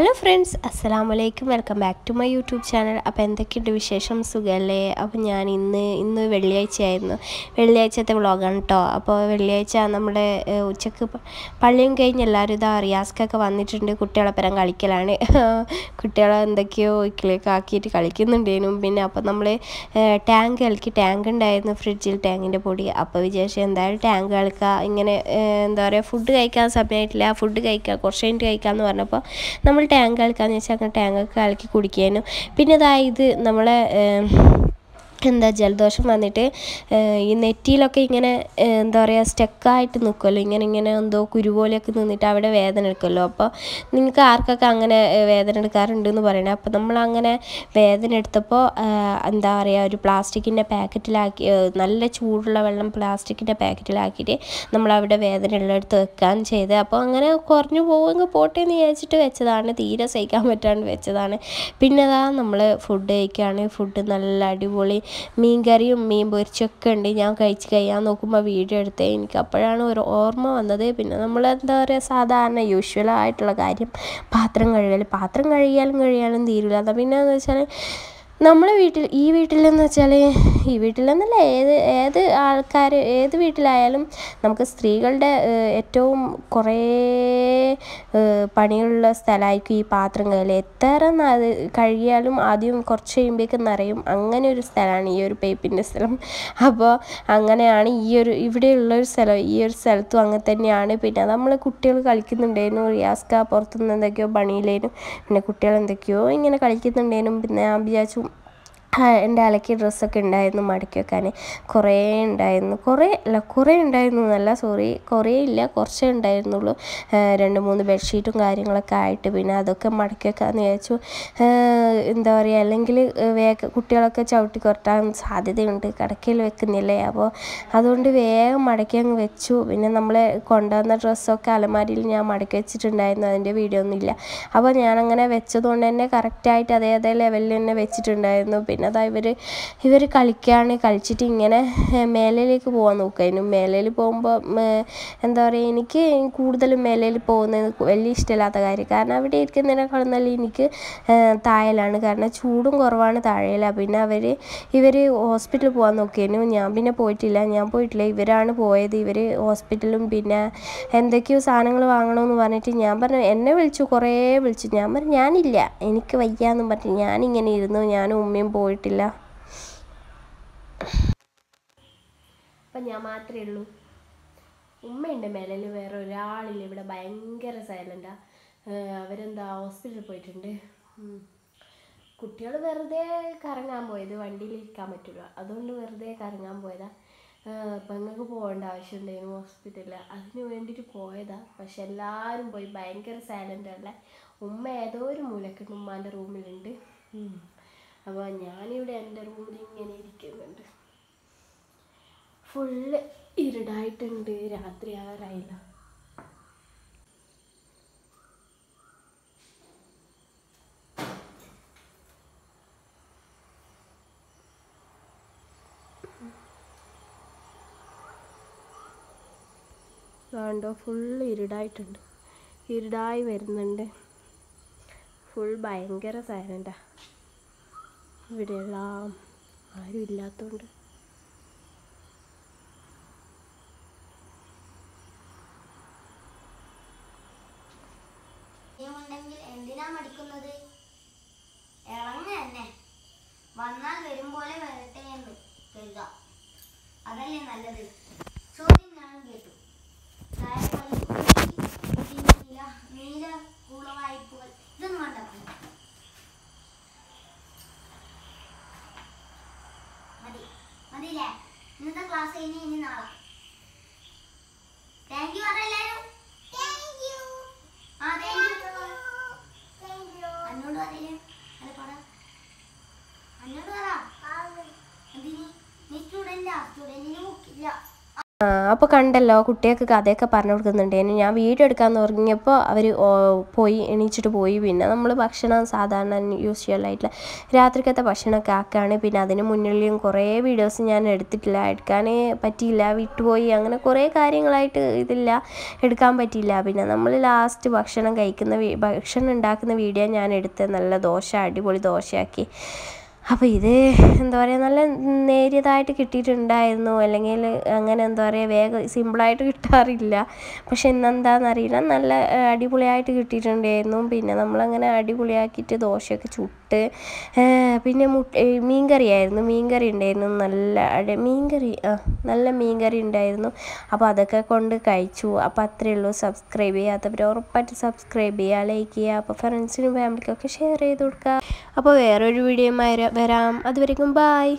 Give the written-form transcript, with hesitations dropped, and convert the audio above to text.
Hello friends, അസ്സലാമു അലൈക്കും. Welcome back to my YouTube channel. അപ്പോൾ എന്തൊക്കെയുണ്ട് വിശേഷം? സുഖമല്ലേ? അപ്പോൾ ഞാൻ ഇന്ന് വെള്ളിയാഴ്ചയായിരുന്നു. വെള്ളിയാഴ്ചത്തെ വ്ളോഗാണ് കേട്ടോ. അപ്പോൾ വെള്ളിയാഴ്ച നമ്മുടെ ഉച്ചക്ക് പള്ളിയും കഴിഞ്ഞ് എല്ലാവരും ഇതാ റിയാസ്ക്കൊക്കെ വന്നിട്ടുണ്ട്. കുട്ടികളെപ്പരം കളിക്കലാണ്. കുട്ടികളെ എന്തൊക്കെയോ ഇക്കിലേക്ക് ആക്കിയിട്ട് കളിക്കുന്നുണ്ടേനും. പിന്നെ അപ്പോൾ നമ്മൾ ടാങ്ക് ഉണ്ടായിരുന്നു ഫ്രിഡ്ജിൽ, ടാങ്കിൻ്റെ പൊടി. അപ്പോൾ വിചാരിച്ചു എന്തായാലും ടാങ്ക് കളിക്കുക. ഇങ്ങനെ എന്താ പറയുക, ഫുഡ് കഴിക്കാൻ സമയമായിട്ടില്ല, ഫുഡ് കഴിക്കുക കുറച്ച് കഴിഞ്ഞിട്ട് കഴിക്കാമെന്ന് പറഞ്ഞപ്പോൾ നമ്മൾ ടാങ്ക് കളിക്കാമെന്ന് വെച്ചാൽ അങ്ങനെ ടാങ്കൊക്കെ കലക്കി കുടിക്കാനും. പിന്നെ അതായത് നമ്മളെ ജലദോഷം വന്നിട്ട് ഈ നെറ്റിയിലൊക്കെ ഇങ്ങനെ എന്താ പറയുക സ്റ്റക്കായിട്ട് നിൽക്കുമല്ലോ, ഇങ്ങനെ എന്തോ കുരുപോലെയൊക്കെ നിന്നിട്ട് അവിടെ വേദന എടുക്കുമല്ലോ. അപ്പോൾ നിങ്ങൾക്ക് ആർക്കൊക്കെ അങ്ങനെ വേദന എടുക്കാറുണ്ടെന്ന് പറയണേ. അപ്പോൾ നമ്മളങ്ങനെ വേദന എടുത്തപ്പോൾ എന്താ പറയുക, ഒരു പ്ലാസ്റ്റിക്കിൻ്റെ പാക്കറ്റിലാക്കി, നല്ല ചൂടുള്ള വെള്ളം പ്ലാസ്റ്റിക്കിൻ്റെ പാക്കറ്റിലാക്കിയിട്ട് നമ്മളവിടെ വേദന ഉള്ളിടത്ത് വെക്കാൻ ചെയ്ത്. അപ്പോൾ അങ്ങനെ കുറഞ്ഞു പോവുമെങ്കിൽ പോട്ടെ എന്ന് വിചാരിച്ചിട്ട് വെച്ചതാണ്. തീരെ സഹിക്കാൻ പറ്റാണ്ട് വെച്ചതാണ്. പിന്നെ അതാ നമ്മൾ ഫുഡ് കഴിക്കുകയാണ്. ഫുഡ് നല്ല അടിപൊളി മീൻ കറിയും മീൻ പൊരിച്ചൊക്കെ ഉണ്ട്. ഞാൻ കഴിച്ച് കഴിയാൻ നോക്കുമ്പോൾ വീഡിയോ എടുത്തേ, എനിക്ക് അപ്പോഴാണ് ഒരു ഓർമ്മ വന്നത്. പിന്നെ നമ്മൾ എന്താ പറയുക, സാധാരണ യൂഷ്വലായിട്ടുള്ള കാര്യം പാത്രം കഴുകിയാലും തീരില്ല. അത് പിന്നെ എന്ന് വെച്ചാൽ നമ്മളെ ഈ വീട്ടിലെന്ന് വെച്ചാൽ, ഈ വീട്ടിലെന്നല്ല, ഏത് ആൾക്കാർ ഏത് വീട്ടിലായാലും നമുക്ക് സ്ത്രീകളുടെ ഏറ്റവും കുറേ പണിയുള്ള സ്ഥലമായിരിക്കും ഈ പാത്രം കഴുകൽ. എത്ര കഴുകിയാലും ആദ്യം കുറച്ച് കഴിയുമ്പോഴേക്കും നിറയും. അങ്ങനെ ഒരു സ്ഥലമാണ് ഈ ഒരു പൈപ്പിൻ്റെ സ്ഥലം. അപ്പോൾ അങ്ങനെയാണ് ഇവിടെയുള്ളൊരു സ്ഥലം. ഈ ഒരു സ്ഥലത്തും അങ്ങനെ തന്നെയാണ്. പിന്നെ നമ്മൾ കുട്ടികൾ കളിക്കുന്നുണ്ടായിരുന്നു. റിയാസ്ക പുറത്തുനിന്ന് എന്തൊക്കെയോ പണിയിലേനും, പിന്നെ കുട്ടികൾ എന്തൊക്കെയോ ഇങ്ങനെ കളിക്കുന്നുണ്ടേനും. പിന്നെ ഞാൻ വിചാരിച്ചു എൻ്റെ അലക്കിയ ഡ്രസ്സൊക്കെ ഉണ്ടായിരുന്നു മടക്കി വെക്കാൻ. കുറേ ഉണ്ടായിരുന്നു, കുറച്ചേ ഉണ്ടായിരുന്നുള്ളൂ. 2-3 ബെഡ്ഷീറ്റും കാര്യങ്ങളൊക്കെ ആയിട്ട്. പിന്നെ അതൊക്കെ മടക്കി വെക്കാമെന്ന് വിചാരിച്ചു. എന്താ പറയുക, അല്ലെങ്കിൽ കുട്ടികളൊക്കെ ചവിട്ടി കൊരട്ടാൻ സാധ്യതയുണ്ട്, കിടക്കയിൽ വെക്കുന്നില്ലേ. അപ്പോൾ അതുകൊണ്ട് വേഗം മടക്കി അങ്ങ് വെച്ചു. പിന്നെ നമ്മൾ കൊണ്ടുവന്ന ഡ്രസ്സൊക്കെ അലമാരിയിൽ ഞാൻ മടക്കി വെച്ചിട്ടുണ്ടായിരുന്നു. അതിൻ്റെ വീഡിയോ ഒന്നുമില്ല. അപ്പോൾ ഞാനങ്ങനെ വെച്ചതുകൊണ്ട് തന്നെ കറക്റ്റായിട്ട് അതേ ലെവലിൽ തന്നെ വെച്ചിട്ടുണ്ടായിരുന്നു. പിന്നെ അതാ ഇവർ കളിച്ചിട്ട് ഇങ്ങനെ മേലയിലേക്ക് പോകാൻ നോക്കുമായിരുന്നു. മേലയിൽ പോകുമ്പോൾ എന്താ പറയുക, എനിക്ക് കൂടുതലും മേലയിൽ പോകുന്നത് വലിയ ഇഷ്ടമില്ലാത്ത കാര്യം. കാരണം അവിടെ ഇരിക്കുന്നതിനേക്കാളും നല്ല എനിക്ക് താഴെയാണ്. കാരണം ചൂടും കുറവാണ് താഴെയില്ല. പിന്നെ ഇവർ ഹോസ്പിറ്റലിൽ പോകാൻ നോക്കിയിരുന്നു. ഞാൻ പിന്നെ പോയിട്ടില്ല. ഇവരാണ് പോയത്. ഇവർ ഹോസ്പിറ്റലും പിന്നെ എന്തൊക്കെയോ സാധനങ്ങൾ വാങ്ങണമെന്ന് പറഞ്ഞിട്ട് ഞാൻ പറഞ്ഞു, എന്നെ കുറേ വിളിച്ചു. ഞാൻ പറഞ്ഞു ഞാനില്ല, എനിക്ക് വയ്യാന്നും പറഞ്ഞു ഞാനിങ്ങനെ ഇരുന്നു. ഞാനും ഉമ്മയും പോയിട്ടില്ല. അപ്പം ഞാൻ മാത്രമേ ഉള്ളൂ. ഉമ്മയുണ്ട് മേലിൽ, വേറെ ഒരാളില്ല. ഇവിടെ ഭയങ്കര സൈലൻ്റാണ്. അവരെന്താ ഹോസ്പിറ്റലിൽ പോയിട്ടുണ്ട്. കുട്ടികൾ വെറുതെ കറങ്ങാൻ പോയത്, വണ്ടിയിൽ ഇരിക്കാൻ പറ്റില്ല, അതുകൊണ്ട് വെറുതെ കറങ്ങാൻ പോയതാണ്. പെങ്ങൾക്ക് പോകേണ്ട ആവശ്യമുണ്ടായിരുന്നു ഹോസ്പിറ്റലിൽ, അതിന് വേണ്ടിയിട്ട് പോയതാണ്. പക്ഷെ എല്ലാവരും പോയി, ഭയങ്കര സൈലൻ്റ് അല്ലേ. ഉമ്മ ഏതോ ഒരു മൂലക്കുണ്ട്, ഉമ്മാൻ്റെ റൂമിലുണ്ട്. അപ്പോൾ ഞാനിവിടെ എൻ്റെ റൂമിൽ ഇങ്ങനെ ഇരിക്കുന്നുണ്ട്. ഫുള്ള് ഇരുടായിട്ടുണ്ട്, രാത്രി ആകാറായില്ല. കണ്ടോ, ഫുള്ള് ഇരുടായിട്ടുണ്ട്, ഇരുടായി വരുന്നുണ്ട്. ഫുൾ ഭയങ്കര സൈലൻ്റാണ് ഇവിടെയെല്ലാം, ആരും ഇല്ലാത്തതുകൊണ്ട്. എന്തിനാ മടിക്കുന്നത്? ഇളങ്ങ തന്നെ വന്നാൽ വരും പോലെ വരട്ടെ എന്ന് കരുതുക, അതല്ലേ നല്ലത്. ചോദ്യം ഞാൻ കേട്ടു. നീല കൂളവായ്പകൾ ഇതൊന്നും വേണ്ട. മതിയില്ലേ? ഇന്നത്തെ ക്ലാസ് ഇനി നാളെ. താങ്ക് യു എല്ലാവരും. എന്നോട് പറയില്ലേ? എന്നോട് പറ. നീ സ്റ്റുഡൻ്റാ? സ്റ്റുഡൻറ്റിന് ബുക്കില്ല. അപ്പോൾ കണ്ടല്ലോ കുട്ടികൾക്ക് കഥയൊക്കെ പറഞ്ഞു കൊടുക്കുന്നുണ്ടായിരുന്നു. ഞാൻ വീഡിയോ എടുക്കാമെന്ന് തുടങ്ങിയപ്പോൾ അവർ പോയി എണീച്ചിട്ട് പോയി. പിന്നെ നമ്മൾ ഭക്ഷണം സാധാരണ യൂഷ്വലായിട്ടുള്ള രാത്രിക്കത്തെ ഭക്ഷണമൊക്കെ ആക്കുകയാണ്. പിന്നെ അതിന് മുന്നിലും കുറേ വീഡിയോസ് ഞാൻ എടുത്തിട്ടില്ല, എടുക്കാൻ പറ്റിയില്ല, വിട്ടുപോയി. അങ്ങനെ കുറേ കാര്യങ്ങളായിട്ട് ഇതില്ല, എടുക്കാൻ പറ്റിയില്ല. പിന്നെ നമ്മൾ ലാസ്റ്റ് ഭക്ഷണം ഉണ്ടാക്കുന്ന വീഡിയോ ഞാൻ എടുത്ത് നല്ല ദോശ, അടിപൊളി ദോശയാക്കി. അപ്പോൾ ഇത് എന്താ പറയുക, നല്ല നേരിയതായിട്ട് കിട്ടിയിട്ടുണ്ടായിരുന്നു. അല്ലെങ്കിൽ അങ്ങനെ എന്താ പറയുക, വേഗം സിമ്പിളായിട്ട് കിട്ടാറില്ല. പക്ഷെ ഇന്നെന്താണെന്നറിയില്ല, നല്ല അടിപൊളിയായിട്ട് കിട്ടിയിട്ടുണ്ടായിരുന്നു. പിന്നെ നമ്മളങ്ങനെ അടിപൊളിയാക്കിയിട്ട് ദോശയൊക്കെ ചുട്ട്, പിന്നെ മീൻകറി ഉണ്ടായിരുന്നു, നല്ല മീൻകറി ഉണ്ടായിരുന്നു. അപ്പോൾ അതൊക്കെ കൊണ്ട് കഴിച്ചു. അപ്പോൾ അത്രയേ ഉള്ളൂ. സബ്സ്ക്രൈബ് ചെയ്യാത്തവർ ഉറപ്പായിട്ട് സബ്സ്ക്രൈബ് ചെയ്യുക, ലൈക്ക് ചെയ്യുക. അപ്പോൾ ഫ്രണ്ട്സിനും ഫാമിലിക്കൊക്കെ ഷെയർ ചെയ്ത് കൊടുക്കുക. അപ്പോൾ വേറൊരു വീഡിയോയുമായി വരാം. അതുവരെയും ബൈ.